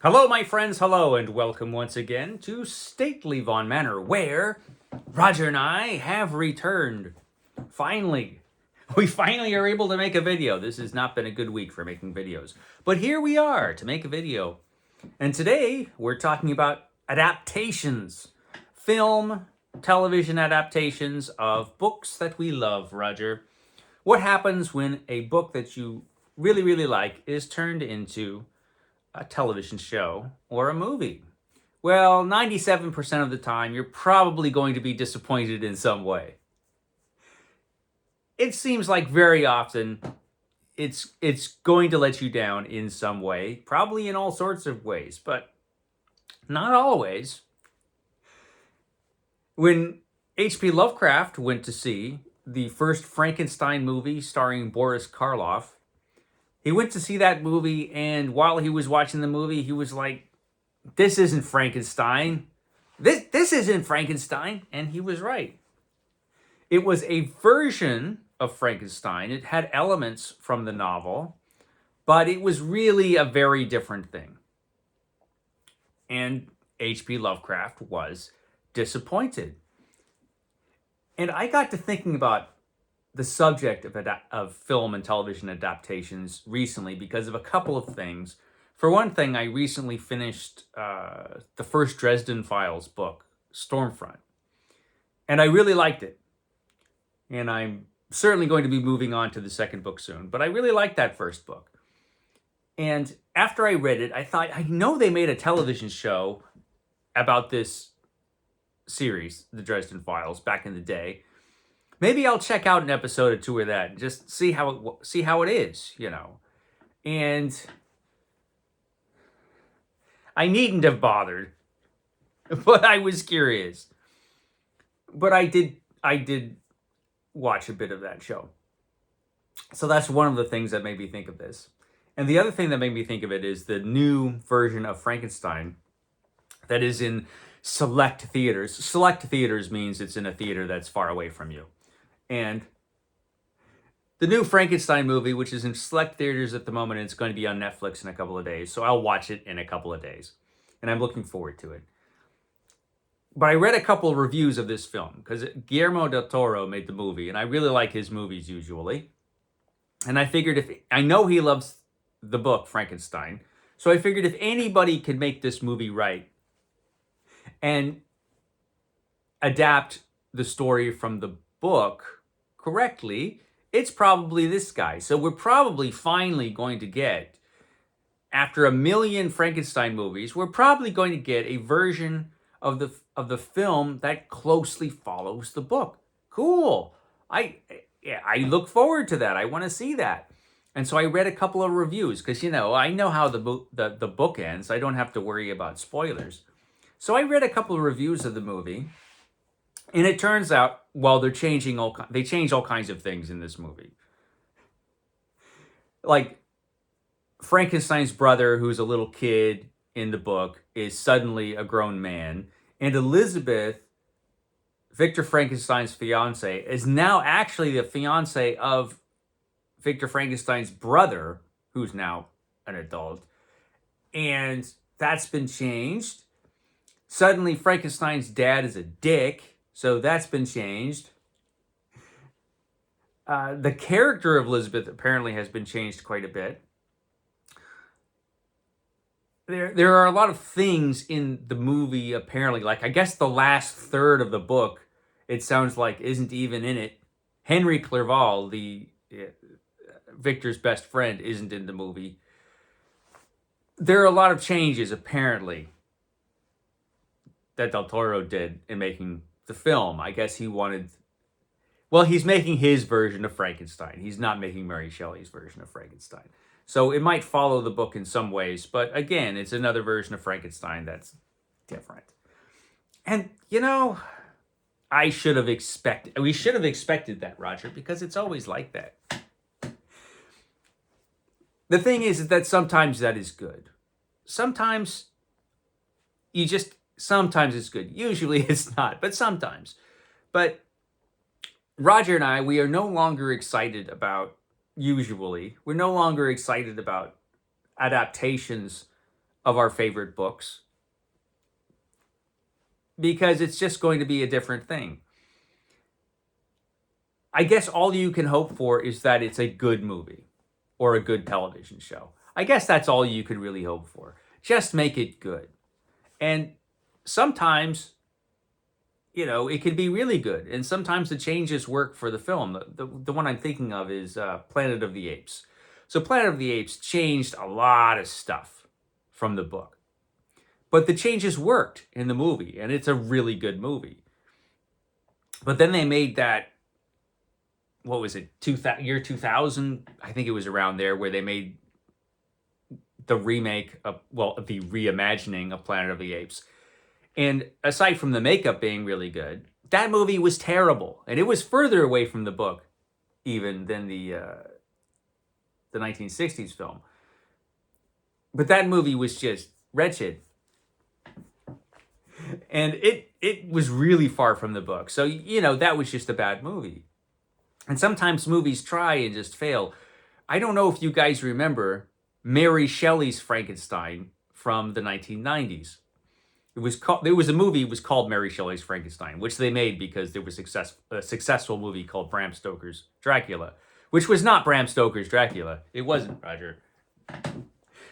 Hello, my friends, hello, and welcome once again to Stately Von Manor, where Roger and I have returned. Finally, we finally are able to make a video. This has not been a good week for making videos, but here we are to make a video. And today we're talking about adaptations, film, television adaptations of books that we love, Roger. What happens when a book that you really, really like is turned into a television show or a movie? Well, 97% of the time, you're probably going to be disappointed in some way. It seems like very often it's going to let you down in some way, probably in all sorts of ways, but not always. When H.P. Lovecraft went to see the first Frankenstein movie starring Boris Karloff, he went to see that movie, and while he was watching the movie, he was like, this isn't Frankenstein. This isn't Frankenstein. And he was right. It was a version of Frankenstein. It had elements from the novel, but it was really a very different thing. And H.P. Lovecraft was disappointed. And I got to thinking about the subject of film and television adaptations recently because of a couple of things. For one thing, I recently finished the first Dresden Files book, Stormfront. And I really liked it. And I'm certainly going to be moving on to the second book soon. But I really liked that first book. And after I read it, I thought, I know they made a television show about this series, the Dresden Files, back in the day. Maybe I'll check out an episode or two of that and just see how it is, you know. And I needn't have bothered, but I was curious. But I did watch a bit of that show. So that's one of the things that made me think of this. And the other thing that made me think of it is the new version of Frankenstein that is in select theaters. Select theaters means it's in a theater that's far away from you. And the new Frankenstein movie, which is in select theaters at the moment, and it's going to be on Netflix in a couple of days. So I'll watch it in a couple of days. And I'm looking forward to it. But I read a couple of reviews of this film because Guillermo del Toro made the movie, and I really like his movies usually. And I figured I know he loves the book Frankenstein, so I figured if anybody could make this movie right and adapt the story from the book correctly, it's probably this guy. So we're probably finally going to get, after a million Frankenstein movies, we're probably going to get a version of the film that closely follows the book. Cool. I look forward to that. I want to see that. And so I read a couple of reviews because, you know, I know how the book ends. I don't have to worry about spoilers. So I read a couple of reviews of the movie, and it turns out, well, they change all kinds of things in this movie. Like Frankenstein's brother, who's a little kid in the book, is suddenly a grown man, and Elizabeth, Victor Frankenstein's fiance, is now actually the fiance of Victor Frankenstein's brother, who's now an adult, and that's been changed. Suddenly, Frankenstein's dad is a dick, so that's been changed. The character of Elizabeth apparently has been changed quite a bit. There are a lot of things in the movie, apparently. Like, I guess the last third of the book, it sounds like, isn't even in it. Henry Clerval, Victor's best friend, isn't in the movie. There are a lot of changes, apparently, that Del Toro did in making the film. I guess he wanted... Well, he's making his version of Frankenstein. He's not making Mary Shelley's version of Frankenstein. So it might follow the book in some ways, but again, it's another version of Frankenstein that's different. And, you know, we should have expected that, Roger, because it's always like that. The thing is that sometimes that is good. Sometimes it's good. Usually it's not, but sometimes. But Roger and I, we are no longer excited about, we're no longer excited about adaptations of our favorite books because it's just going to be a different thing. I guess all you can hope for is that it's a good movie or a good television show. I guess that's all you could really hope for. Just make it good. And sometimes, it can be really good. And sometimes the changes work for the film. The one I'm thinking of is Planet of the Apes. So Planet of the Apes changed a lot of stuff from the book. But the changes worked in the movie, and it's a really good movie. But then they made that, what was it, year 2000? I think it was around there where they made the remake of, the reimagining of Planet of the Apes. And aside from the makeup being really good, that movie was terrible. And it was further away from the book even than the 1960s film. But that movie was just wretched. And it was really far from the book. So, that was just a bad movie. And sometimes movies try and just fail. I don't know if you guys remember Mary Shelley's Frankenstein from the 1990s. There was a movie, it was called Mary Shelley's Frankenstein, which they made because there was a successful movie called Bram Stoker's Dracula, which was not Bram Stoker's Dracula. It wasn't, Roger.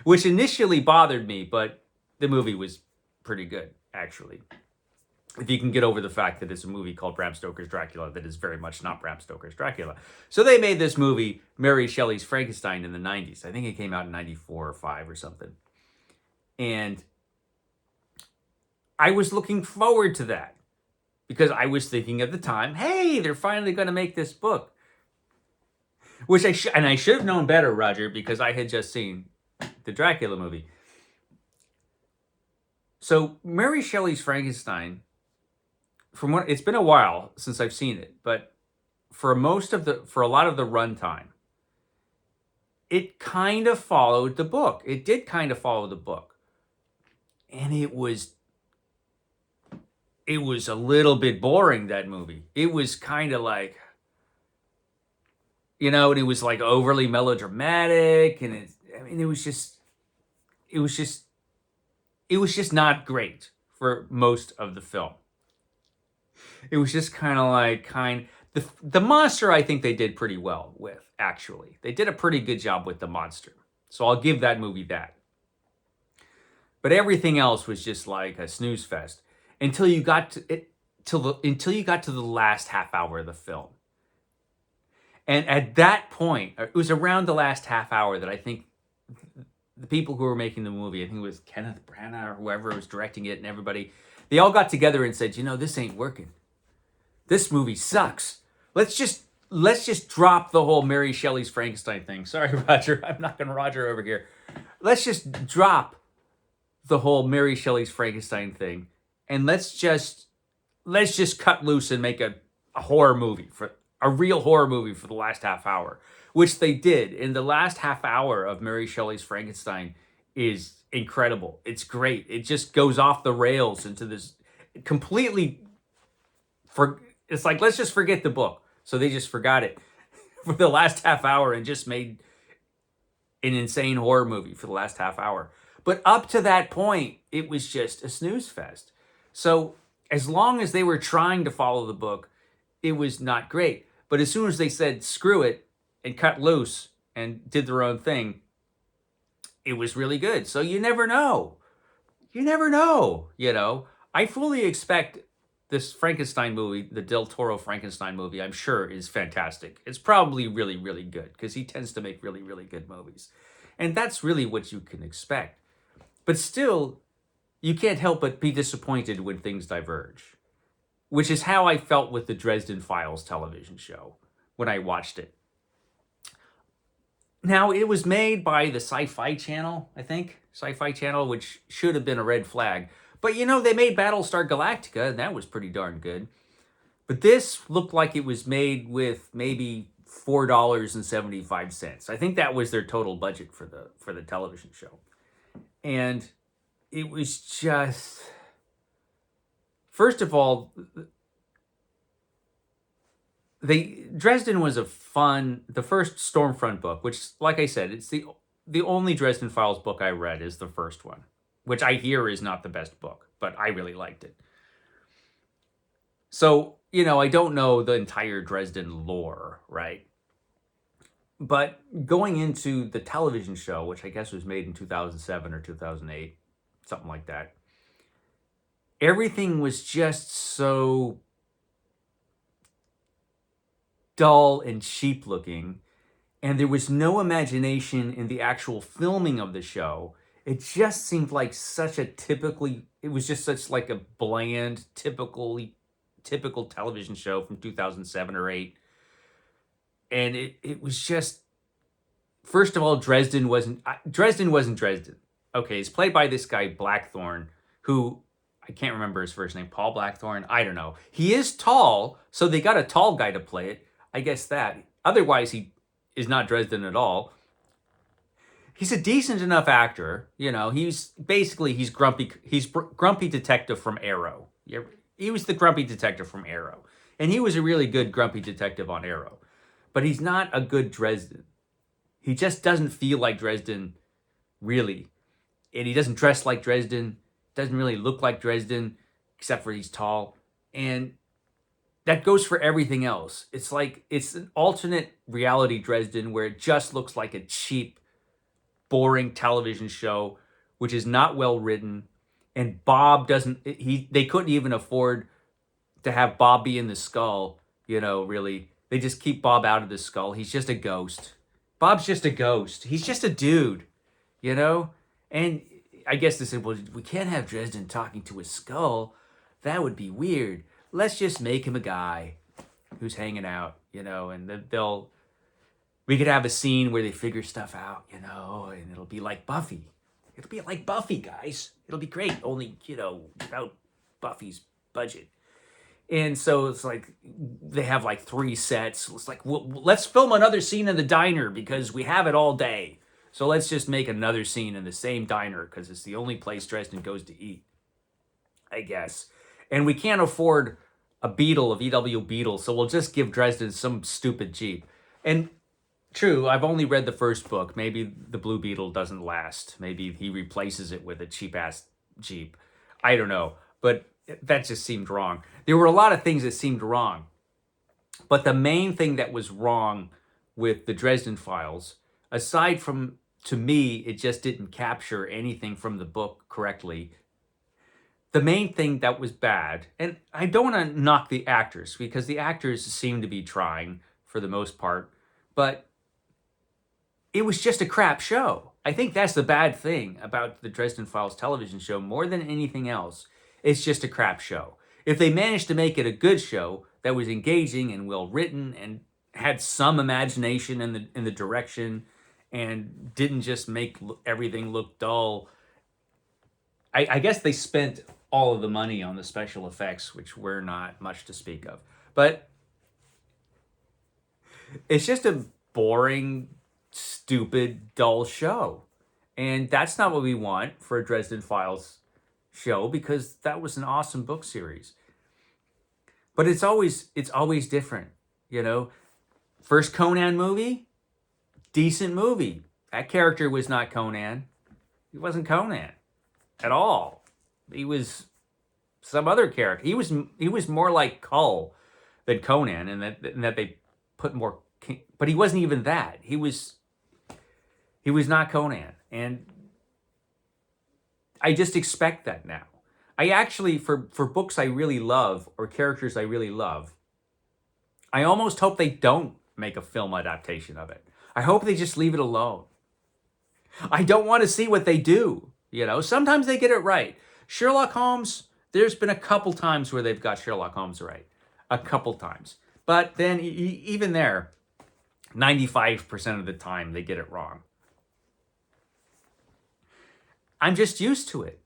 Which initially bothered me, but the movie was pretty good, actually. If you can get over the fact that it's a movie called Bram Stoker's Dracula that is very much not Bram Stoker's Dracula. So they made this movie, Mary Shelley's Frankenstein, in the 90s. I think it came out in 94 or 5 or something. And I was looking forward to that because I was thinking at the time, hey, they're finally going to make this book. Which I should have known better, Roger, because I had just seen the Dracula movie. So Mary Shelley's Frankenstein, it's been a while since I've seen it, but for a lot of the runtime, it kind of followed the book. It did kind of follow the book. And it was a little bit boring, that movie. It was kind of like, and it was like overly melodramatic, and it was just not great for most of the film. It was just kind of like the monster. I think they did pretty well with, actually. They did a pretty good job with the monster. So I'll give that movie that. But everything else was just like a snooze fest until you got to the last half hour of the film. And at that point, it was around the last half hour that I think the people who were making the movie, I think it was Kenneth Branagh or whoever was directing it and everybody, they all got together and said, this ain't working. This movie sucks. Let's just drop the whole Mary Shelley's Frankenstein thing. Sorry, Roger. I'm knocking Roger over here. Let's just drop the whole Mary Shelley's Frankenstein thing. And let's just cut loose and make a horror movie, a real horror movie for the last half hour, which they did. And the last half hour of Mary Shelley's Frankenstein is incredible. It's great. It just goes off the rails into this completely, it's like, let's just forget the book. So they just forgot it for the last half hour and just made an insane horror movie for the last half hour. But up to that point, it was just a snooze fest. So as long as they were trying to follow the book, it was not great. But as soon as they said, screw it, and cut loose and did their own thing, it was really good. So you never know. I fully expect this Frankenstein movie, the Del Toro Frankenstein movie, I'm sure is fantastic. It's probably really, really good because he tends to make really, really good movies. And that's really what you can expect. But still, you can't help but be disappointed when things diverge, which is how I felt with the Dresden Files television show when I watched it. Now, it was made by the Sci-Fi Channel, I think. Sci-Fi Channel, which should have been a red flag. But, they made Battlestar Galactica, and that was pretty darn good. But this looked like it was made with maybe $4.75. I think that was their total budget for the television show. And it was just... First of all, Dresden was the first Stormfront book, which, like I said, it's the only Dresden Files book I read is the first one. which I hear is not the best book, but I really liked it. So, I don't know the entire Dresden lore, right? But going into the television show, which I guess was made in 2007 or 2008, something like that, everything was just so dull and cheap looking, and there was no imagination in the actual filming of the show. It just seemed like it was just such like a bland, typical television show from 2007 or 8. And it was just, first of all, Dresden wasn't Dresden. Okay, it's played by this guy Blackthorne, who I can't remember his first name. Paul Blackthorne. I don't know. He is tall, so they got a tall guy to play it. I guess that. Otherwise, he is not Dresden at all. He's a decent enough actor. He's grumpy. He's grumpy detective from Arrow. He was the grumpy detective from Arrow, and he was a really good grumpy detective on Arrow. But he's not a good Dresden. He just doesn't feel like Dresden, really. And he doesn't dress like Dresden, doesn't really look like Dresden, except for he's tall. And that goes for everything else. It's like, it's an alternate reality Dresden where it just looks like a cheap, boring television show, which is not well written. And Bob they couldn't even afford to have Bob be in the skull, really. They just keep Bob out of the skull. He's just a ghost. Bob's just a ghost. He's just a dude, And I guess they said, well, we can't have Dresden talking to his skull. That would be weird. Let's just make him a guy who's hanging out, and we could have a scene where they figure stuff out, and it'll be like Buffy. It'll be like Buffy, guys. It'll be great, only, without Buffy's budget. And so it's like they have like 3 sets. It's like, well, let's film another scene in the diner because we have it all day. So let's just make another scene in the same diner because it's the only place Dresden goes to eat, I guess. And we can't afford a VW Beetle, so we'll just give Dresden some stupid Jeep. And true, I've only read the first book. Maybe the Blue Beetle doesn't last. Maybe he replaces it with a cheap-ass Jeep. I don't know. But that just seemed wrong. There were a lot of things that seemed wrong. But the main thing that was wrong with the Dresden Files, aside from, to me, it just didn't capture anything from the book correctly. The main thing that was bad, and I don't want to knock the actors, because the actors seem to be trying for the most part, but it was just a crap show. I think that's the bad thing about the Dresden Files television show more than anything else. It's just a crap show. If they managed to make it a good show that was engaging and well written and had some imagination in the direction and didn't just make everything look dull, I guess they spent all of the money on the special effects, which were not much to speak of. But it's just a boring, stupid, dull show. And that's not what we want for a Dresden Files show, because that was an awesome book series. But it's always different, First Conan movie, decent movie. That character was not Conan. He wasn't Conan at all. He was some other character. He was more like Kull than Conan, and that they put more. But he wasn't even that. He was not Conan, and I just expect that now. I actually, for books I really love or characters I really love, I almost hope they don't make a film adaptation of it. I hope they just leave it alone. I don't want to see what they do. Sometimes they get it right. Sherlock Holmes, there's been a couple times where they've got Sherlock Holmes right. A couple times. But then even there, 95% of the time they get it wrong. I'm just used to it.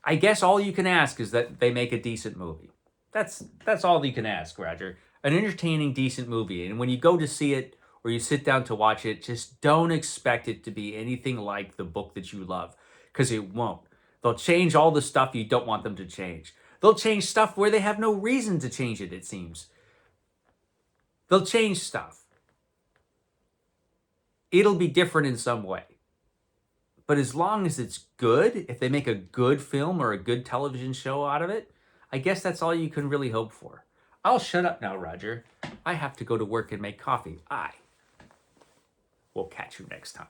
I guess all you can ask is that they make a decent movie. That's all you can ask, Roger. An entertaining, decent movie. And when you go to see it or you sit down to watch it, just don't expect it to be anything like the book that you love, because it won't. They'll change all the stuff you don't want them to change. They'll change stuff where they have no reason to change it, it seems. They'll change stuff. It'll be different in some way. But as long as it's good, if they make a good film or a good television show out of it, I guess that's all you can really hope for. I'll shut up now, Roger. I have to go to work and make coffee. I will catch you next time.